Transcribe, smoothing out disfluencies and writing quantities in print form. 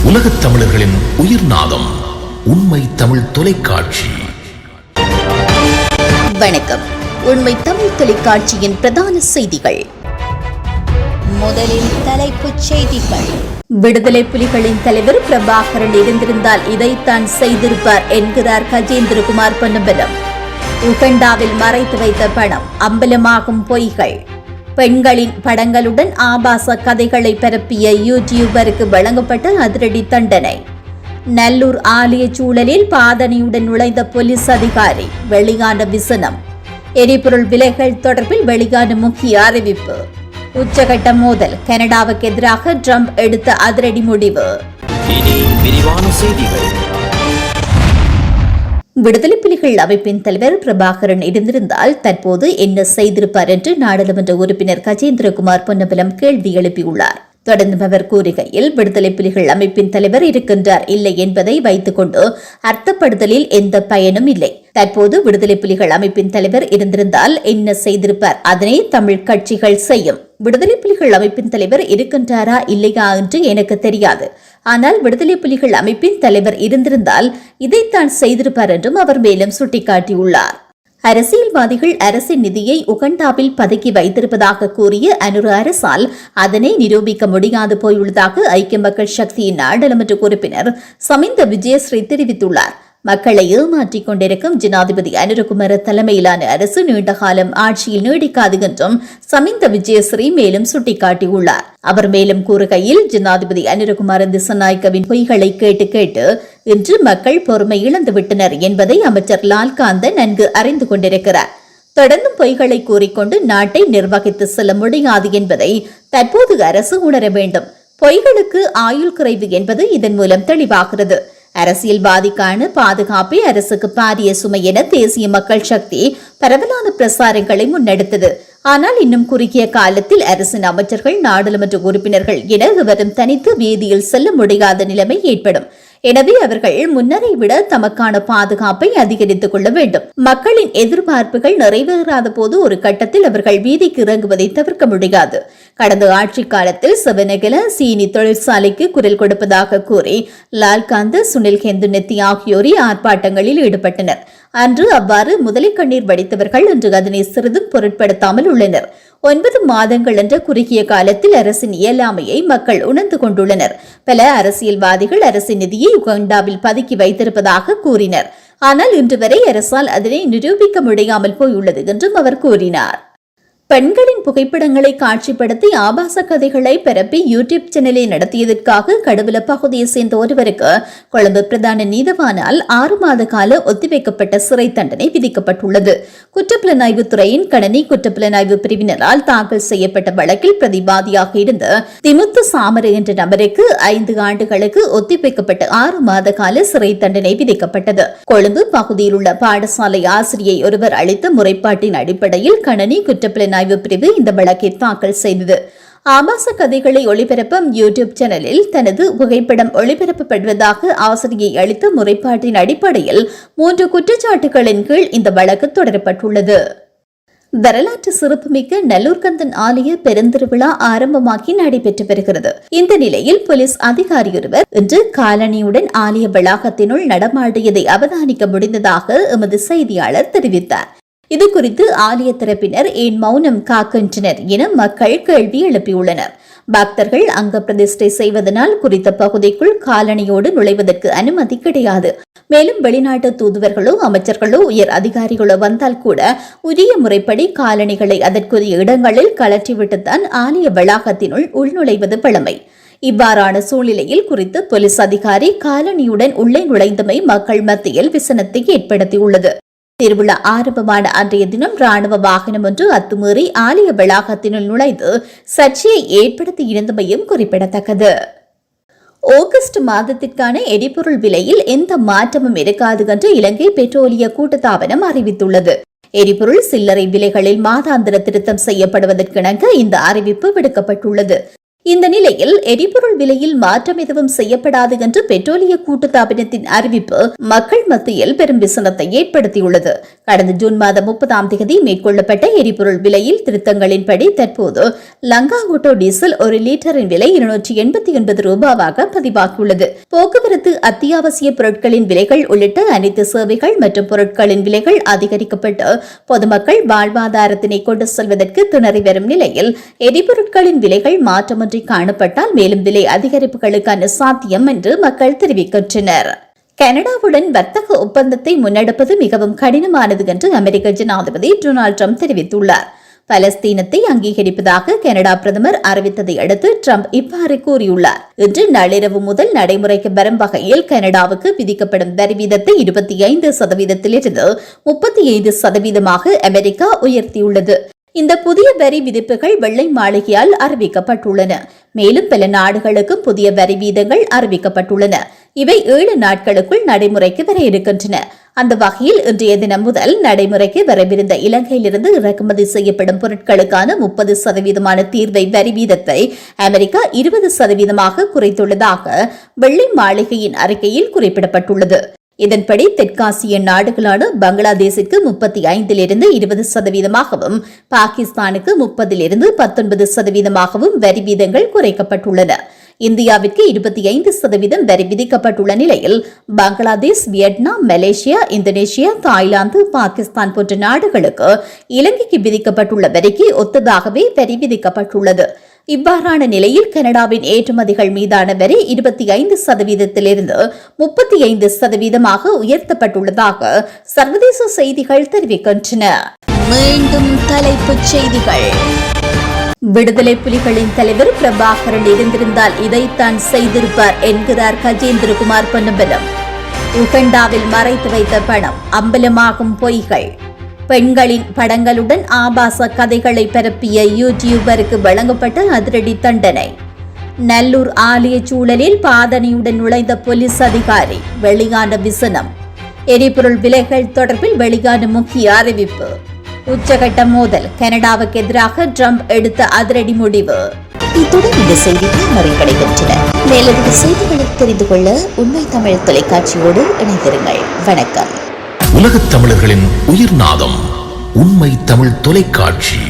உலகத் தமிழர்களின் உயிர்நாதம் உண்மை தமிழ் தொலைக்காட்சி. வணக்கம். உண்மை தமிழ் தொலைக்காட்சியின் பிரதான செய்திகள். முதலில் தலைப்புச் செய்திகள். விடுதலை புலிகளின் தலைவர் பிரபாகரன் இருந்திருந்தால் இதைத்தான் செய்திருப்பார் என்கிறார் கஜேந்திரகுமார் பொன்னம்பலம். உகண்டாவில் மறைத்து வைத்த பணம் அம்பலமாகும் பொய்கள். பெண்களின் படங்களுடன் ஆபாச கதைகளை பரப்பிய யூடியூபருக்கு வழங்கப்பட்ட அதிரடி தண்டனை. நல்லூர் ஆலய சூழலில் பாதனையுடன் நுழைந்த போலீஸ் அதிகாரி, வெளியான விசனம். எரிபொருள் விலைகள் தொடர்பில் வெளியான முக்கிய அறிவிப்பு. உச்சகட்ட மோதல், கனடாவுக்கு எதிராக ட்ரம்ப் எடுத்த அதிரடி முடிவு. இனி விரிவான செய்திகள். விடுதலை புலிகள் அமைப்பின் தலைவர் பிரபாகரன் இருந்திருந்தால் தற்போது என்ன செய்திருப்பார் என்று நாடாளுமன்ற உறுப்பினர் கஜேந்திரகுமார் பொன்னம்பலம் கேள்வி எழுப்பியுள்ளார். தொடர்ந்து அவர் கூறுகையில், விடுதலை புலிகள் அமைப்பின் தலைவர் இருக்கின்றார் இல்லை என்பதை வைத்துக் கொண்டு அர்த்தப்படுத்தலில் எந்த பயனும் இல்லை. தற்போது விடுதலை புலிகள் அமைப்பின் தலைவர் இருந்திருந்தால் என்ன செய்திருப்பார், அதனை தமிழ் கட்சிகள் செய்யும். விடுதலை புலிகள் அமைப்பின் தலைவர் இருக்கின்றாரா இல்லையா என்று எனக்கு தெரியாது. ஆனால் விடுதலை புலிகள் அமைப்பின் தலைவர் இருந்திருந்தால் இதைத்தான் செய்திருப்பார் என்றும் அவர் மேலும் சுட்டிக்காட்டியுள்ளார். அரசியல்வாதிகள் அரசின் நிதியை உகண்டாவில் பதுக்கி வைத்திருப்பதாக கூறிய அனுர அரசால் அதனை நிரூபிக்க முடியாது போயுள்ளதாக ஐக்கிய மக்கள் சக்தியின் நாடாளுமன்ற உறுப்பினர் சமிந்த விஜயஸ்ரீ தெரிவித்துள்ளார். மக்களை ஏமாற்றிக் கொண்டிருக்கும் ஜனாதிபதி அனுரகுமார தலைமையிலான அரசு நீண்ட காலம் ஆட்சியில் நீடிக்காது என்றும் சமிந்த விஜயஸ்ரீ மேலும் சுட்டிக்காட்டியுள்ளார். அவர் மேலும் கூறுகையில், ஜனாதிபதி அனுரகுமார திசநாயக்கவின் பொய்களை கேட்டு கேட்டு இன்று மக்கள் பொறுமை இழந்துவிட்டனர் என்பதை அமைச்சர் லால்காந்த நன்கு அறிந்து கொண்டிருக்கிறார். தொடர்ந்தும் பொய்களை கூறிக்கொண்டு நாட்டை நிர்வகித்து செல்ல முடியாது என்பதை தற்போது அரசு உணர வேண்டும். பொய்களுக்கு ஆயுள் குறைவு என்பது இதன் மூலம் தெளிவாகிறது. அரசியல்வாதிக்கான பாதுகாப்பை அரசுக்கு பாரிய சுமை என தேசிய மக்கள் சக்தி பரவலான பிரசாரங்களை முன்னெடுத்தது. ஆனால் இன்னும் குறுகிய காலத்தில் அரசின் அமைச்சர்கள், நாடாளுமன்ற உறுப்பினர்கள் என எவரும் தனித்து வீதியில் செல்ல முடியாத நிலைமை ஏற்படும். எனவே அவர்கள் முன்னரை விட தமக்கான பாதுகாப்பை அதிகரித்துக் கொள்ள வேண்டும். மக்களின் எதிர்பார்ப்புகள் நிறைவேறாத போது ஒரு கட்டத்தில் அவர்கள் வீதிக்கு இறங்குவதை தவிர்க்க முடியாது. கடந்த ஆட்சி காலத்தில் சிவனகல சீனி தொழிற்சாலைக்கு குரல் கொடுப்பதாக கூறி லால்காந்த, சுனில் ஹெந்துநெத்தி ஆகியோரே ஆர்ப்பாட்டங்களில் ஈடுபட்டனர். அன்று அவ்வாறு முதலை கண்ணீர் வடித்தவர்கள் இன்று அதனை சிறிதும் பொருட்படுத்தாமல் உள்ளனர். 9 மாதங்கள் என்ற குறுகிய காலத்தில் அரசின் இயலாமையை மக்கள் உணர்ந்து கொண்டுள்ளனர். பல அரசியல்வாதிகள் அரசின் நிதியை உகண்டாவில் பதுக்கி வைத்திருப்பதாக கூறினர். ஆனால் இன்று வரை அரசால் அதனை நிரூபிக்க முடியாமல் போயுள்ளது என்றும் அவர் கூறினார். பெண்களின் புகைப்படங்களை காட்சிப்படுத்தி ஆபாச கதைகளை பரப்பி யூடியூப் சேனலை நடத்தியதற்காக கடுவல பகுதியை சேர்ந்த ஒருவருக்கு கொழும்பு பிரதான நீதவானால் 6 மாத கால ஒத்திவைக்கப்பட்ட சிறை தண்டனை விதிக்கப்பட்டுள்ளது. குற்றப்புலனாய்வு துறையின் கணனி குற்றப்புலனாய்வு பிரிவினரால் தாக்கல் செய்யப்பட்ட வழக்கில் பிரதிவாதியாக இருந்த திமுத்து சாமர என்ற நபருக்கு 5 ஆண்டுகளுக்கு ஒத்திவைக்கப்பட்ட 6 மாத கால சிறை தண்டனை விதிக்கப்பட்டது. கொழும்பு பகுதியில் உள்ள பாடசாலை ஆசிரியை ஒருவர் அளித்த முறைப்பாட்டின் அடிப்படையில் கணனி குற்றப்புலனாய்வு பிரிவு இந்த வழக்கை தாக்கல் செய்தது. ஆபாச கதைகளை ஒளிபரப்பும் யூடியூப் சேனலில் தனது புகைப்படம் ஒளிபரப்பப்படுவதாக ஆசிரியை அளித்த முறைப்பாட்டின் அடிப்படையில் 3 குற்றச்சாட்டுகளின் கீழ் இந்த வழக்கு தொடரப்பட்டுள்ளது. வரலாற்று சிறப்புமிக்க நல்லூர்கந்தன் ஆலய பெருந்திருவிழா ஆரம்பமாகி நடைபெற்று வருகிறது. இந்த நிலையில் போலீஸ் அதிகாரியொருவர் இன்று காலணியுடன் ஆலய வளாகத்தினுள் நடமாடியதை அவதானிக்க முடிந்ததாக எமது செய்தியாளர் தெரிவித்தார். இதுகுறித்து ஆலய தரப்பினர் ஏன் மௌனம் காக்கின்றனர் என மக்கள் கேள்வி எழுப்பியுள்ளனர். பக்தர்கள் அங்க பிரதிஷ்டை செய்வதனால் குறித்த பகுதிக்குள் காலணியோடு நுழைவதற்கு அனுமதி கிடையாது. மேலும் வெளிநாட்டு தூதுவர்களோ அமைச்சர்களோ உயர் அதிகாரிகளோ வந்தால் கூட உரிய முறைப்படி காலணிகளை அதற்குரிய இடங்களில் கலற்றிவிட்டுத்தான் ஆலய வளாகத்தினுள் உள்நுழைவது பழமை. இவ்வாறான சூழ்நிலையில் குறித்து போலீஸ் அதிகாரி காலணியுடன் உள்ளே நுழைந்தமை மக்கள் மத்தியில் விசனத்தை ஏற்படுத்தியுள்ளது. திருவிழா ஆரம்பமான அன்றைய தினம் ராணுவ வாகனம் ஒன்று அத்துமீறி ஆலய வளாகத்தினுள் நுழைந்து சர்ச்சையை ஏற்படுத்தி இருந்தமையும் குறிப்பிடத்தக்கது. ஆகஸ்ட் மாதத்திற்கான எரிபொருள் விலையில் எந்த மாற்றமும் இருக்காது என்று இலங்கை பெட்ரோலிய கூட்டுத்தாபனம் அறிவித்துள்ளது. எரிபொருள் சில்லறை விலைகளில் மாதாந்திர திருத்தம் செய்யப்படுவதற்கிணங்க இந்த அறிவிப்பு விடுக்கப்பட்டுள்ளது. இந்த நிலையில் எரிபொருள் விலையில் மாற்றம் எதுவும் செய்யப்படாது என்று பெட்ரோலிய கூட்டுத்தாபனத்தின் அறிவிப்பு மக்கள் மத்தியில் பெரும் விசனத்தை ஏற்படுத்தியுள்ளது. கடந்த ஜூன் மாதம் 30ஆம் தேதி மேற்கொள்ளப்பட்ட எரிபொருள் விலையில் திருத்தங்களின்படி தற்போது லங்கா ஆட்டோ டீசல் ஒரு லிட்டரின் விலை 289 ரூபாவாக பதிவாகியுள்ளது. போக்குவரத்து, அத்தியாவசிய பொருட்களின் விலைகள் உள்ளிட்ட அனைத்து சேவைகள் மற்றும் பொருட்களின் விலைகள் அதிகரிக்கப்பட்டு பொதுமக்கள் வாழ்வாதாரத்தினை கொண்டு செல்வதற்கு திணறி வரும் நிலையில் எரிபொருட்களின் விலைகள் மாற்றமின்றி காணப்பட்டால் மேலும் விலை அதிகரிப்புகளுக்கான சாத்தியம் என்று மக்கள் தெரிவிக்கின்றனர். கனடாவுடன் வர்த்தக ஒப்பந்தத்தை முன்னெடுப்பது மிகவும் கடினமானது என்று அமெரிக்க ஜனாதிபதி டொனால்ட் ட்ரம்ப் தெரிவித்துள்ளார். பலஸ்தீனத்தை அங்கீகரிப்பதாக கனடா பிரதமர் அறிவித்ததை அடுத்து ட்ரம்ப் இவ்வாறு கூறியுள்ளார். இன்று நள்ளிரவு முதல் நடைமுறைக்கு வரும் வகையில் கனடாவுக்கு விதிக்கப்படும் வரி வீதத்தை 25%இலிருந்து 35% அமெரிக்கா உயர்த்தியுள்ளது. இந்த புதிய வரி விதிப்புகள் வெள்ளை மாளிகையால் அறிவிக்கப்பட்டுள்ளன. மேலும் பல நாடுகளுக்கும் புதிய வரி வீதங்கள் அறிவிக்கப்பட்டுள்ளன. இவை 7 நாட்களுக்குள் நடைமுறைக்கு வர இருக்கின்றன. அந்த வகையில் இன்றைய தினம் முதல் நடைமுறைக்கு வரவிருந்த இலங்கையிலிருந்து இறக்குமதி செய்யப்படும் பொருட்களுக்கான 30% தீர்வை வரி வீதத்தை அமெரிக்கா 20% குறைத்துள்ளதாக வெள்ளை மாளிகையின் அறிக்கையில் குறிப்பிடப்பட்டுள்ளது. இதன்படி தெற்காசிய நாடுகளான பங்களாதேஷிற்கு 35% 20%, பாகிஸ்தானுக்கு 30% 19% வரி வீதங்கள் குறைக்கப்பட்டுள்ளன. இந்தியாவிற்கு 25% வரி விதிக்கப்பட்டுள்ள நிலையில் Bangladesh, Vietnam, Malaysia, Indonesia, Thailand, Pakistan போன்ற நாடுகளுக்கு இலங்கைக்கு விதிக்கப்பட்டுள்ள வரிக்கு ஒத்ததாகவே வரி விதிக்கப்பட்டுள்ளது. இவ்வாறான நிலையில் கனடாவின் ஏற்றுமதிகள் மீதான வரி 25%இலிருந்து 35% உயர்த்தப்பட்டுள்ளதாக சர்வதேச செய்திகள் தெரிவிக்கின்றன. மீண்டும் தலைப்புச் செய்திகள். விடுதலை புலிகளின் தலைவர் பிரபாகரன் இருந்திருந்தால் இதைத்தான் செய்திருப்பார் என்கிறார் கஜேந்திரகுமார் பொன்னம்பலம். உகண்டாவில் மறைத்து வைத்த பணம், அம்பலமாகும் பொய்கள். பெண்களின் படங்களுடன் ஆபாச கதைகளை பரப்பிய யூடியூபருக்கு வழங்கப்பட்ட அதிரடி தண்டனை. நல்லூர் ஆலய சூழலில் பாதனையுடன் நுழைந்த போலீஸ் அதிகாரி, வெளியான விசனம். எரிபொருள் விலைகள் தொடர்பில் வெளியான முக்கிய அறிவிப்பு. உச்சகட்ட மோதல், கனடாவுக்கு எதிராக ட்ரம்ப் எடுத்த அதிரடி முடிவு. இத்துடன் இந்த செய்திகள் நிறைவடைகின்றன. மேலதிக செய்திகளை தெரிந்து கொள்ள உண்மை தமிழ் தொலைக்காட்சியோடு இணைந்திருங்கள். வணக்கம். உலகத் தமிழர்களின் உயிர்நாதம் உண்மை தமிழ் தொலைக்காட்சி.